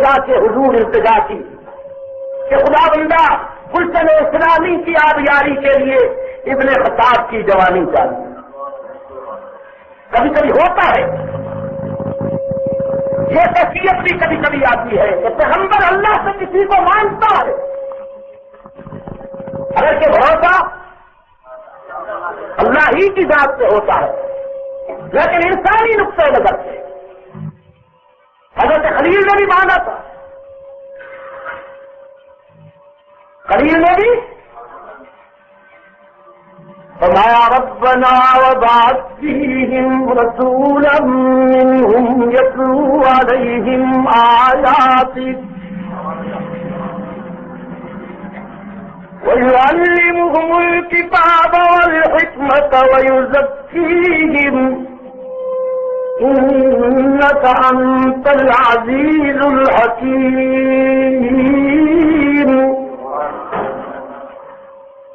خدا سے حضور التجا کی کہ خدا بندہ گلشن اسلامی کی آبیاری کے لیے ابن خطاب کی جوانی چاہیے. کبھی کبھی ہوتا ہے یہ کیفیت بھی کبھی کبھی آتی ہے کہ پیغمبر اللہ سے کسی کو مانتا ہے، اگر کہ بھروسہ اللہ ہی کی ذات سے ہوتا ہے، لیکن انسانی نقطۂ نظر سے حضرت خلیل نے بھی مانا تھا. خلیل نے بھی فرمایا ربنا وبعث فيهم رسولا منهم يتلو عليهم آياتك ويعلمهم الكتاب والحكمة ويزكيهم إنك أنت العزيز الحكيم.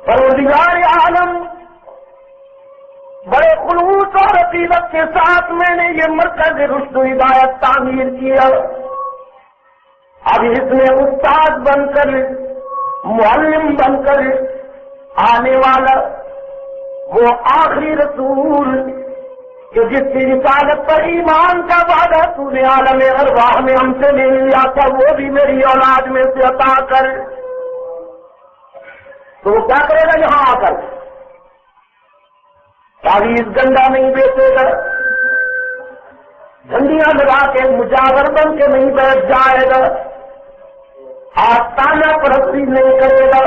پروردگار عالم بڑے خلوص اور عقیدت کے ساتھ میں نے یہ مرکز رشد و ہدایت تعمیر کیا. اب اس میں استاد بن کر معلم بن کر آنے والا وہ آخری رسول کہ جس کی رسالت پر ایمان کا وعدہ تو نے عالم ارواح میں ہم سے لے لیا تھا، وہ بھی میری اولاد میں سے عطا کر. تو وہ کیا کرے گا یہاں آ کر؟ تعویذ گنڈا نہیں بیچے گا، جھنڈیاں لگا کے مجاور بن کے نہیں بیٹھ جائے گا، آستانہ پرستی نہیں کرے گا،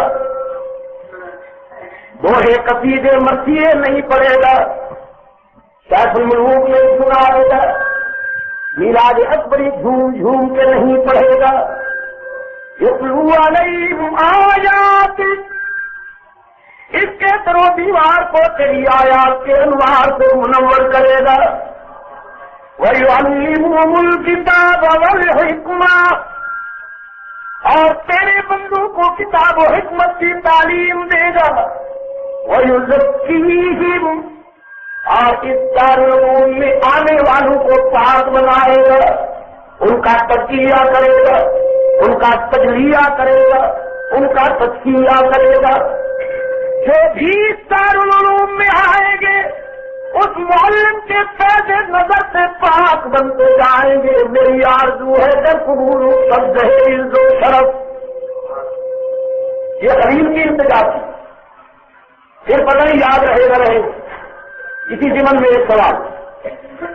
دوہے قصیدے مرثیے نہیں پڑھے گا، سیف الملوک نہیں سنائے گا، میلاد اکبری جھوم جھوم کے نہیں پڑھے گا. یتلو علیہم آیات، اس کے در و دیوار کو تیری آیات کے انوار سے منور کرے گا. وَيُعَلِّمُهُمُ الْكِتَابَ وَالْحِكْمَةَ، اور تیرے بندوں کو کتاب و حکمت کی تعلیم دے گا. وَيُزَكِّيهِمْ، اور اس دارالعلوم میں آنے والوں کو پاک بنائے گا، ان کا تزکیہ کرے گا، ان کا تجلیہ کرے گا، ان کا تزکیہ کرے گا. جو بھی دارالعلوم میں آئیں گے اس معلم کے فیض نظر سے پاک بنتے جائیں گے. میری آرزو ہے کہ قبول سب جہیز و شرف. یہ خلیل کی انتظار تھی. پھر پتہ نہیں یاد رہے نہ رہے. اسی ضمن میں ایک سوال،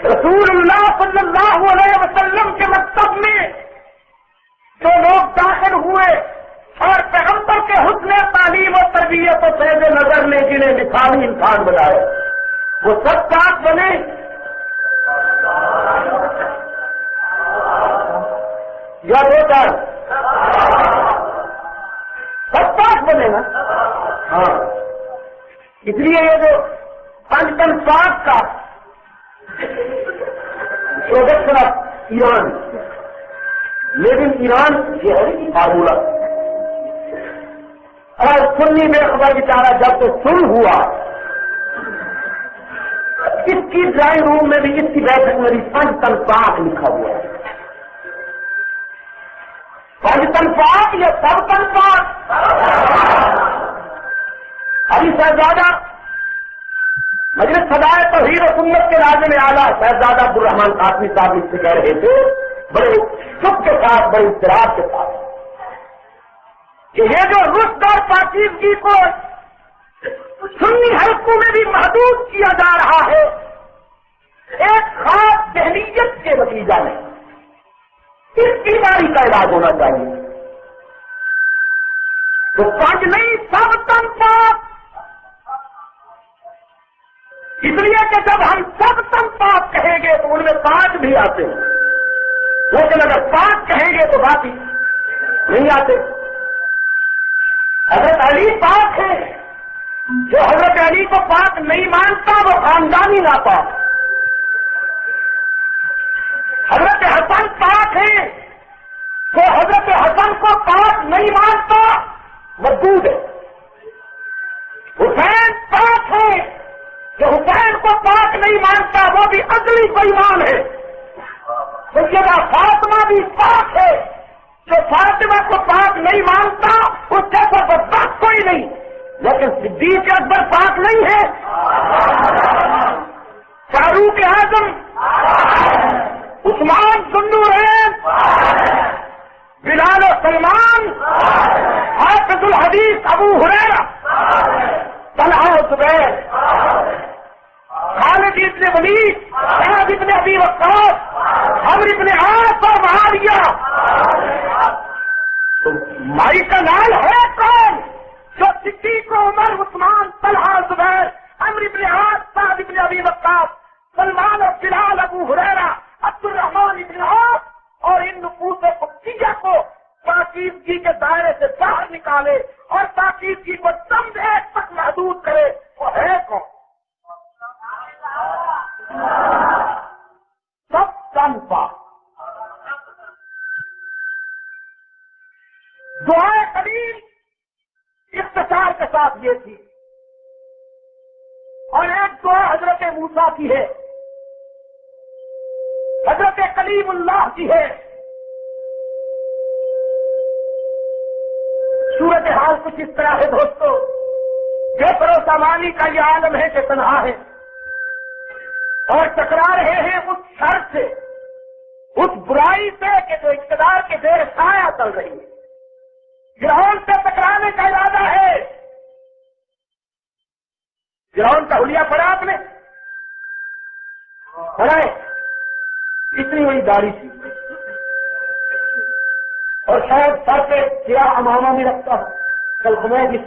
رسول اللہ صلی اللہ علیہ وسلم کے مکتب میں جو لوگ داخل ہوئے اور پیغمبر کے حسن تعلیم و تربیت و فیض نظر نے جنہیں مثالی انسان بنائے، وہ سب پاک بنے. یا دو چار سب پاک بنے نا. ہاں، اس لیے یہ جو پنچتن پاک کا پروڈکشن آف ایران، لیکن ایران یہ ہے کہ فارمولہ. اور سنی میں خبر بیچارہ جب تو سن ہوا، اس کی ڈرائنگ روم میں بھی اس کی بیٹھک میں بھی پنچتن پاک لکھا ہوا ہے. پنچتن پاک یا سب تن پاک. ابھی صاحبزادہ مجلس صدائے توحید و سنت کے لازم اعلیٰ صاحبزادہ عبدالرحمان قاسمی صاحب اس سے کہہ رہے تھے بڑے چپ کے ساتھ، بڑے اضطراب کے ساتھ، کہ یہ جو رشد اور پاکیزگی کو سنی حلقوں میں بھی محدود کیا جا رہا ہے، ایک خاص ذہنیت کے نتیجہ میں اس بیماری کا علاج ہونا چاہیے. تو پانچ نہیں سب تن پاک. اس لیے کہ جب ہم سب تن پاک کہیں گے تو ان میں پانچ بھی آتے ہیں، لیکن اگر پانچ کہیں گے تو باقی نہیں آتے. حضرت علی پاک ہے، جو حضرت علی کو پاک نہیں مانتا وہ خاندانی ناپاک. حضرت حسن پاک ہے، جو حضرت حسن کو پاک نہیں مانتا مردود ہے. حسین پاک ہے، جو حسین کو پاک نہیں مانتا وہ بھی اصلی بےایمان ہے. سیدہ فاطمہ بھی پاک ہے، جو فاطمہ کو پاک نہیں مانتا اس جیسا بدبخت کوئی نہیں، لیکن صدیق اکبر پاک نہیں ہے، فاروق اعظم، عثمان ذوالنورین، بلال و سلمان، حافظ الحدیث ابو ہریرہ، طلحہ و زبیر، خالد ابن ولید، سعد ابن ابی وقاص، عمرو ابن عاص اور معاویہ، تو مائی کا نام ہے کون جو صدیق و عمر، عثمان، طلحہ، زبیر، عمرو ابن عاص، سعد ابن ابی وقاص، سلمان اور بلال، ابو ہریرہ، عبد الرحمن ابن عوف اور ان نفوس قدسیہ کو پاکیزگی کے دائرے سے باہر نکالے اور پاکیزگی کو چند ایک تک محدود کرے، وہ ہے کون؟ سب چند پاک۔ دعائے قلیل اختصار کے ساتھ یہ تھی، اور ایک دعا حضرت موسیٰ کی ہے، حضرت کلیم اللہ کی ہے۔ صورتحال کچھ اس طرح ہے دوستو، جبر و سامانی کا یہ عالم ہے کہ تنہا ہے اور ٹکرا رہے ہیں اس شر سے، اس برائی سے کہ جو اقتدار کے زیر سایہ چل رہی ہے۔ فرعون سے ٹکرانے کا ارادہ ہے۔ فرعون کا حلیہ پڑا آپ نے؟ پڑا ہے؟ اتنی بڑی داڑھی تھی اور شاید سر پہ سیاہ امامہ میں رکھتا ہوں، کل خمید